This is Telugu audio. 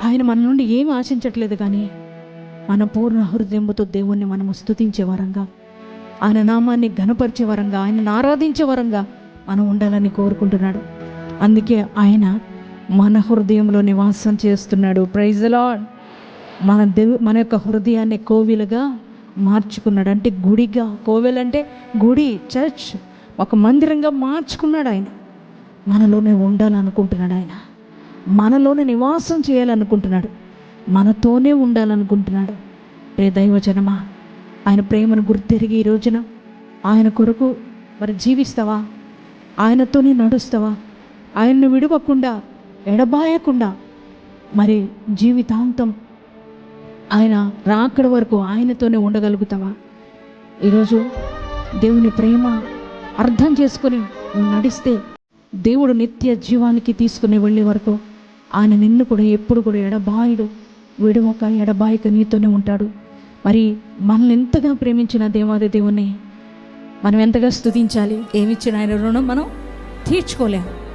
ఆయన మన నుండి ఏమి ఆశించట్లేదు, కానీ మన పూర్ణ హృదయంతో దేవుణ్ణి మనము స్తుతించే వరంగా, ఆయన నామాన్ని ఘనపరిచే వరంగా, ఆయనను ఆరాధించే వరంగా మనం ఉండాలని కోరుకుంటున్నాడు. అందుకే ఆయన మన హృదయంలో నివాసం చేస్తున్నాడు. Praise the lord. మన యొక్క హృదయాన్ని కోవిలుగా మార్చుకున్నాడు. అంటే గుడిగా, కోవెలు అంటే గుడి, చర్చ్, ఒక మందిరంగా మార్చుకున్నాడు. ఆయన మనలోనే ఉండాలనుకుంటున్నాడు. ఆయన మనలోనే నివాసం చేయాలనుకుంటున్నాడు. మనతోనే ఉండాలనుకుంటున్నాడు. రే దైవజనమా, ఆయన ప్రేమను గుర్తెరిగి ఈ రోజున ఆయన కొరకు మరి జీవిస్తావా? ఆయనతోనే నడుస్తావా? ఆయన్ను విడవకుండా, ఎడబాయకుండా మరి జీవితాంతం ఆయన రాకడ వరకు ఆయనతోనే ఉండగలుగుతావా? ఈరోజు దేవుని ప్రేమ అర్థం చేసుకొని నువ్వు నడిస్తే దేవుడు నిత్య జీవానికి తీసుకుని వెళ్ళే వరకు ఆయన నిన్ను కూడా ఎప్పుడు కూడా ఎడబాయుడు, విడవక ఎడబాయక నీతోనే ఉంటాడు. మరి మనల్ని ఎంతగా ప్రేమించిన దేవాది దేవుణ్ణి మనం ఎంతగా స్తుతించాలి. ఏమిచ్చిన ఆయన రుణం మనం తీర్చుకోలేము.